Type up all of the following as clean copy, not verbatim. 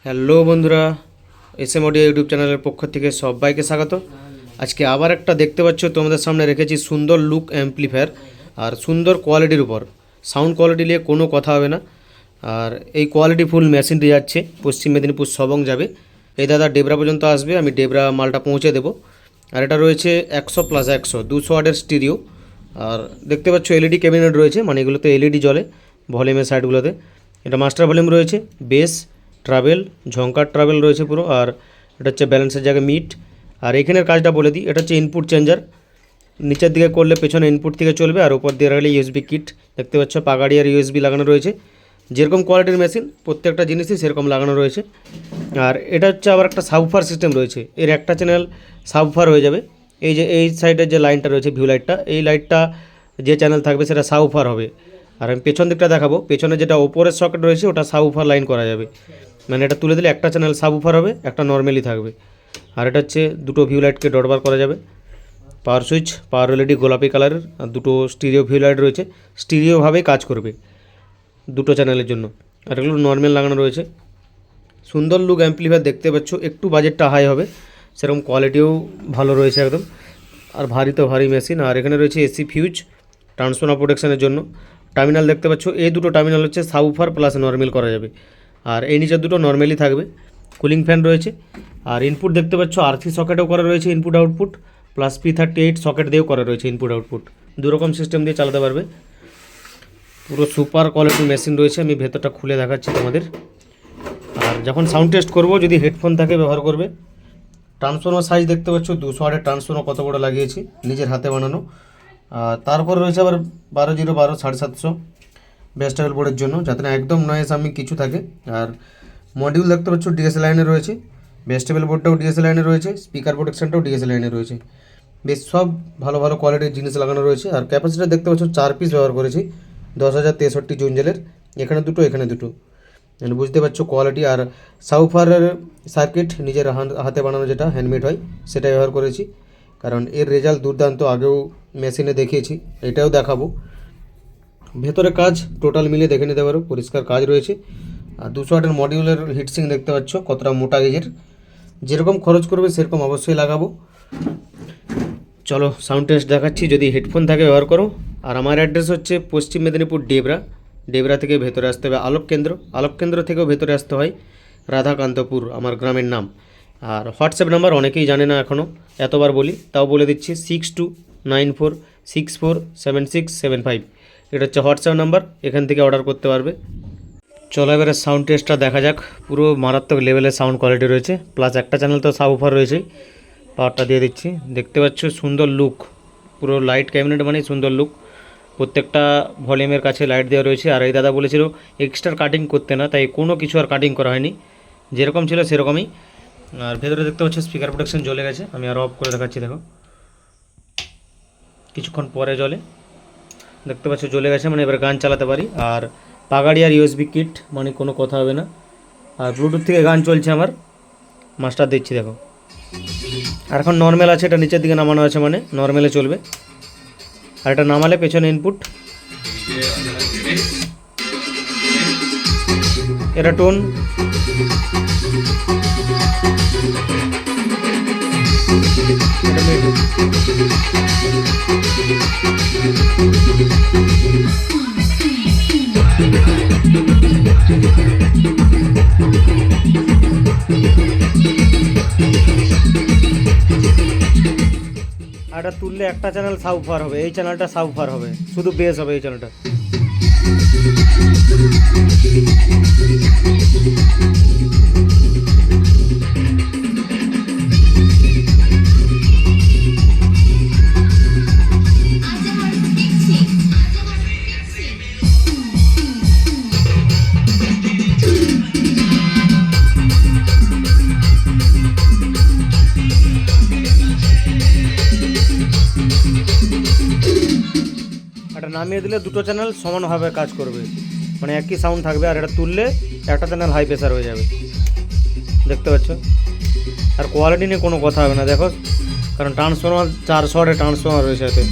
Hello বন্ধুরা, SM audio YouTube চ্যানেলের পক্ষ থেকে সবাইকে স্বাগত। আজকে আবার একটা দেখতে পাচ্ছ তোমাদের সামনে রেখেছি সুন্দর লুক অ্যাম্পলিফায়ার আর সুন্দর কোয়ালিটির উপর। সাউন্ড কোয়ালিটি নিয়ে কোনো কথা হবে না। আর এই কোয়ালিটি ফুল মেশিনটি যাচ্ছে পশ্চিম মেদিনীপুর সবং যাবে। এই দাদা ডেবরা পর্যন্ত আসবে, আমি ডেবরা মালটা পৌঁছে দেবো। আর এটা রয়েছে 100+100 200 ওয়াটের স্টিরিও। আর দেখতে পাচ্ছ এলইডি ক্যাবিনেট রয়েছে, মানে এগুলোতে এলইডি জ্বলে ভলিউমের সাইডগুলোতে। এটা মাস্টার ভলিউম রয়েছে, বেস, ট্রাভেল, ঝঙ্কার ট্রাভেল রয়েছে পুরো। আর এটা হচ্ছে ব্যালেন্সের জায়গায় মিট। আর এখানের কাজটা বলে দিই, এটা হচ্ছে ইনপুট চেঞ্জার। নিচের দিকে করলে পেছনে ইনপুট থেকে চলবে, আর উপর দিয়ে রাখলে ইউএসবি কিট দেখতে পাচ্ছ, পাগাড়ি আর ইউএসবি লাগানো রয়েছে। যেরকম কোয়ালিটির মেশিন প্রত্যেকটা জিনিসই সেরকম লাগানো রয়েছে। আর এটা হচ্ছে আবার একটা সাবউফার সিস্টেম রয়েছে, এর একটা চ্যানেল সাবউফার হয়ে যাবে। এই যে এই সাইডের যে লাইনটা রয়েছে ভিউ লাইটটা, এই লাইটটা যে চ্যানেল থাকবে সেটা সাবউফার হবে। আর আমি পেছন দিকটা দেখাবো, পেছনে যেটা ওপরের সকেট রয়েছে ওটা সাবউফার লাইন করা যাবে, মানে এটা তুলে দিলে একটা চ্যানেল সাবউফার হবে, একটা নর্মালি থাকবে। আর এটা হচ্ছে দুটো ভিউ লাইটকে ডটবার করা যাবে। পাওয়ার সুইচ, পাওয়ার এলইডি গোলাপি কালারের, আর দুটো স্টিরিও ভিউ লাইট রয়েছে, স্টিরিওভাবেই কাজ করবে দুটো চ্যানেলের জন্য। আর এগুলো নর্মাল লাগানো রয়েছে। সুন্দর লুক অ্যাম্পলিফায়ার দেখতে পাচ্ছ, একটু বাজেটটা হাই হবে, সেরকম কোয়ালিটিও ভালো রয়েছে একদম। আর ভারী তো ভারী মেশিন। আর এখানে রয়েছে এসি ফিউজ ট্রান্সফর্মার প্রোটেকশনের জন্য। টার্মিনাল দেখতে পাচ্ছ, এই দুটো টার্মিনাল হচ্ছে সাবউফার প্লাস নর্মাল করা যাবে। আর এই নিচের দুটো নর্মালি থাকবে। কুলিং ফ্যান রয়েছে। আর ইনপুট দেখতে পাচ্ছ আরসি সকেটেও করা রয়েছে input output, plus P38 socket দিয়েও করা রয়েছে ইনপুট আউটপুট। দুরকম সিস্টেম দিয়ে চালাতে পারবে। পুরো সুপার কোয়ালিটির মেশিন রয়েছে, আমি ভেতরটা খুলে দেখাচ্ছি তোমাদের। আর যখন সাউন্ড টেস্ট করব, যদি হেডফোন থাকে ব্যবহার করবে। ট্রান্সফর্মার সাইজ দেখতে পাচ্ছ, 200 ওয়াটের ট্রান্সফর্মার কত বড় লাগিয়েছি, নিজের হাতে বানানো। আর তারপর রয়েছে আবার 12012 750 ভেস্টেবল বোর্ডের জন্য, যাতে না একদম নয়েজ আমি কিছু থাকে। আর মডিউল দেখতে পাচ্ছ ডিএসএল লাইনে রয়েছে, ভেস্টেবল বোর্ডটাও ডিএসএল লাইনে রয়েছে, স্পিকার প্রোটেকশনটাও ডিএসএল লাইনে রয়েছে। বেশ সব ভালো ভালো কোয়ালিটির জিনিস লাগানো রয়েছে। আর ক্যাপাসিটার দেখতে পাচ্ছ 4 পিস ব্যবহার করেছি, 10,063 জুঞ্জেলের, এখানে দুটো এখানে দুটো, মানে বুঝতে পারছো কোয়ালিটি। আর সাউফারের সার্কিট নিজের হাতে বানানো, যেটা হ্যান্ডমেড হয়, সেটা ব্যবহার করেছি, কারণ এর রেজাল্ট দুর্দান্ত। আগেও মেশিনে দেখিয়েছি, এটাও দেখাবো। ভেতরে কাজ টোটাল মিলিয়ে দেখে নিতে পারো, পরিষ্কার কাজ রয়েছে। আর 200 ওয়াটের মডিউলের হিটসিং দেখতে পাচ্ছ কতটা মোটা গেজের, যেরকম খরচ করবে সেরকম অবশ্যই লাগাবো। চলো সাউন্ড টেস্ট দেখাচ্ছি, যদি হেডফোন থাকে ব্যবহার করো। আর আমার অ্যাড্রেস হচ্ছে পশ্চিম মেদিনীপুর ডেবরা। ডেবরা থেকে ভেতরে আসতে হবে আলোক কেন্দ্র, আলোক কেন্দ্র থেকেও ভেতরে আসতে হয় রাধাকান্তপুর, আমার গ্রামের নাম। আর হোয়াটসঅ্যাপ নাম্বার অনেকেই জানে না এখনও, এতবার বলি তাও বলে দিচ্ছি, 6294647675। এটা হচ্ছে হোয়াটসঅ্যাপ নাম্বার, এখান থেকে অর্ডার করতে পারবে। চলো এবারে সাউন্ড টেস্টটা দেখা যাক। পুরো মারাত্মক লেভেলের সাউন্ড কোয়ালিটি রয়েছে, প্লাস একটা চ্যানেল তো সাবউফার রয়েছে। পাওয়ারটা দিয়ে দিচ্ছি, দেখতে পাচ্ছ সুন্দর লুক, পুরো লাইট ক্যাবিনেট মানে সুন্দর লুক। প্রত্যেকটা ভলিউমের কাছে লাইট দেওয়া রয়েছে। আর এই দাদা বলেছিল এক্সট্রা কাটিং করতে না, তাই কোনো কিছু আর কাটিং করা হয়নি, যেরকম ছিল সেরকমই। আর ভেতরে দেখতে পাচ্ছ স্পিকার প্রোটেকশন জ্বলে গেছে, আমি আরও অফ করে দেখাচ্ছি, দেখো কিছুক্ষণ পরে জ্বলে, দেখতে পাচ্ছ জ্বলে গেছে, মানে এবার গান চালাতে পারি। আর পাগাড়ি আর ইউএসবি কিট, মানে কোনো কথা হবে না। আর ব্লুটুথ থেকে গান চলছে আমার, মাস্টার দিচ্ছি দেখো। আর এখন নর্মাল আছে, এটা নিচের দিকে নামানো আছে, মানে নর্মালে চলবে। আর এটা নামালে পেছনে ইনপুট, এটা টোন, এটা মিড। আর এটা তুললে একটা চ্যানেল সাবউফার হবে, এই চ্যানেলটা সাবউফার হবে, শুধু বেস হবে এই চ্যানেলটা। এটা নামিয়ে দিলে দুটো চ্যানেল সমানভাবে কাজ করবে, মানে একই সাউন্ড থাকবে। আর এটা তুললে একটা চ্যানেল হাই প্রেসার হয়ে যাবে, দেখতে পাচ্ছ। আর কোয়ালিটি নিয়ে কোনো কথা হবে না, দেখো, কারণ ট্রান্সফর্মার 400 ওয়াটের ট্রান্সফর্মার রয়েছে এতে।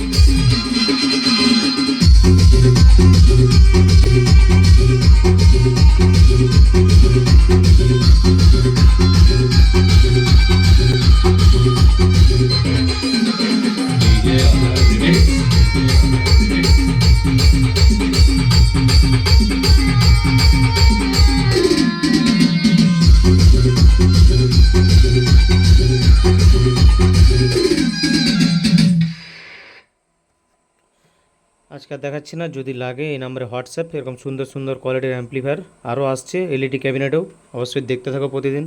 আজকে আর দেখাচ্ছি না, যদি লাগে এই নাম্বারে হোয়াটসঅ্যাপ। এরকম সুন্দর সুন্দর কোয়ালিটির অ্যাম্প্লিফায়ার আরও আসছে এলইডি ক্যাবিনেটেও, অবশ্যই দেখতে থাকো প্রতিদিন।